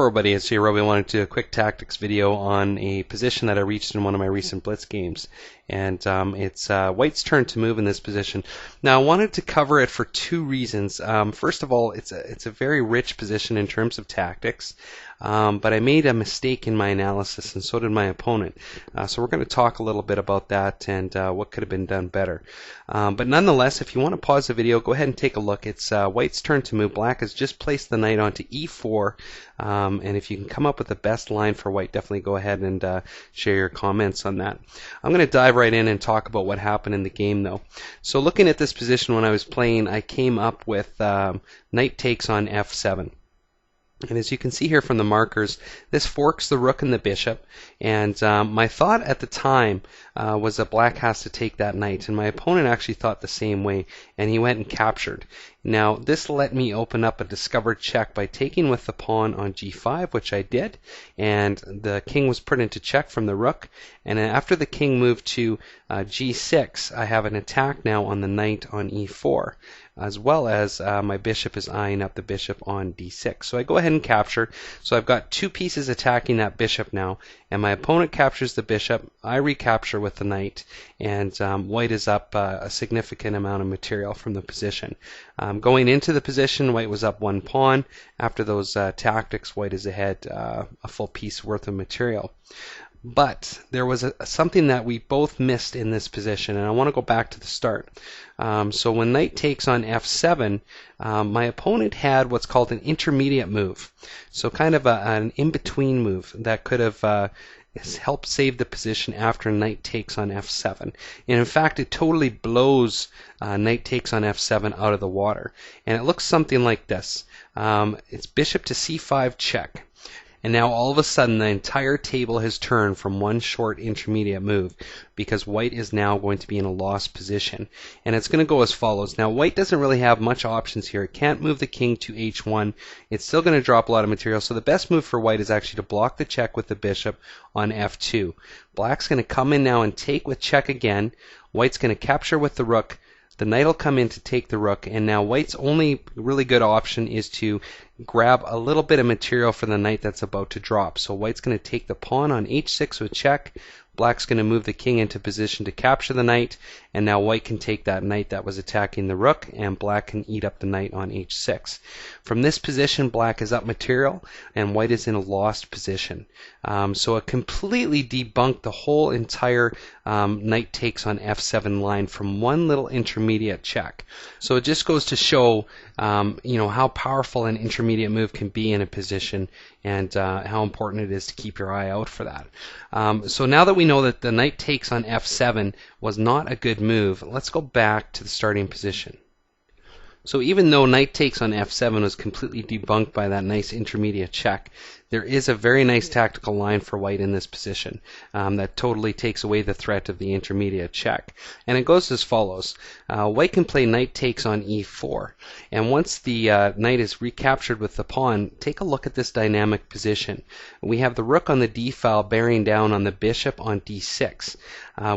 Hello everybody, it's jrobichess. I wanted to do a quick tactics video on a position that I reached in one of my recent blitz games. And it's White's turn to move in this position. Now I wanted to cover it for two reasons. First of all, it's a very rich position in terms of tactics. But I made a mistake in my analysis, and so did my opponent. So we're going to talk a little bit about that and what could have been done better. But nonetheless, if you want to pause the video, go ahead and take a look. It's White's turn to move. Black has just placed the knight onto e4. And if you can come up with the best line for White, definitely go ahead and share your comments on that. I'm going to dive right in and talk about what happened in the game, though. So looking at this position when I was playing, I came up with knight takes on f7. And as you can see here from the markers, this forks the rook and the bishop. And my thought at the time was that Black has to take that knight. And my opponent actually thought the same way, and he went and captured. Now, this let me open up a discovered check by taking with the pawn on g5, which I did. And the king was put into check from the rook. And after the king moved to g6, I have an attack now on the knight on e4, as well as my bishop is eyeing up the bishop on d6. So I go ahead and capture. So I've got two pieces attacking that bishop now, and my opponent captures the bishop. I recapture with the knight, and White is up a significant amount of material from the position. Going into the position, White was up one pawn. After those tactics, White is ahead a full piece worth of material. But there was something that we both missed in this position, and I want to go back to the start. So when knight takes on f7, my opponent had what's called an intermediate move. So kind of an in-between move that could have helped save the position after knight takes on f7. And in fact, it totally blows knight takes on f7 out of the water. And it looks something like this. It's bishop to c5 check. And now all of a sudden the entire table has turned from one short intermediate move, because White is now going to be in a lost position. And it's going to go as follows. Now White doesn't really have much options here. It can't move the king to h1. It's still going to drop a lot of material. So the best move for White is actually to block the check with the bishop on f2. Black's going to come in now and take with check again. White's going to capture with the rook. The knight will come in to take the rook, and now White's only really good option is to grab a little bit of material for the knight that's about to drop. So White's going to take the pawn on h6 with check. Black's going to move the king into position to capture the knight, and now White can take that knight that was attacking the rook, and Black can eat up the knight on h6. From this position, Black is up material, and White is in a lost position. So it completely debunked the whole entire knight takes on f7 line from one little intermediate check. So it just goes to show how powerful an intermediate move can be in a position, and how important it is to keep your eye out for that. So now that we know that the knight takes on f7 was not a good move, let's go back to the starting position. So even though knight takes on f7 was completely debunked by that nice intermediate check, there is a very nice tactical line for White in this position that totally takes away the threat of the intermediate check. And it goes as follows. White can play knight takes on e4. And once the knight is recaptured with the pawn, take a look at this dynamic position. We have the rook on the d file bearing down on the bishop on d6.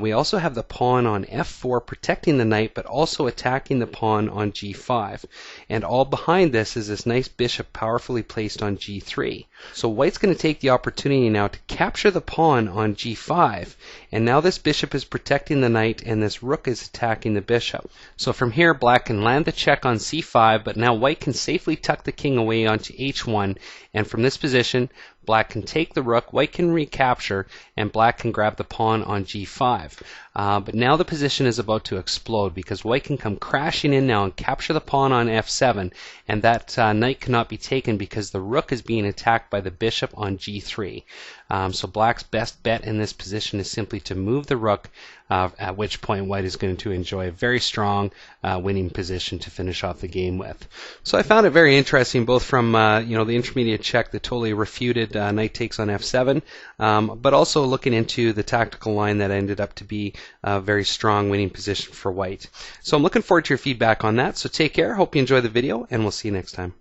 We also have the pawn on f4 protecting the knight, but also attacking the pawn on g5. And all behind this is this nice bishop powerfully placed on g3. So White's going to take the opportunity now to capture the pawn on g5, and now this bishop is protecting the knight and this rook is attacking the bishop. So from here, Black can land the check on c5, but now White can safely tuck the king away onto h1, and from this position, Black can take the rook, White can recapture, and Black can grab the pawn on g5. But now the position is about to explode, because White can come crashing in now and capture the pawn on f7, and that knight cannot be taken because the rook is being attacked by the bishop on g3. So Black's best bet in this position is simply to move the rook, at which point White is going to enjoy a very strong winning position to finish off the game with. So I found it very interesting, both from the intermediate check that totally refuted knight takes on f7, but also looking into the tactical line that ended up to be a very strong winning position for White. So I'm looking forward to your feedback on that. So take care, hope you enjoy the video, and we'll see you next time.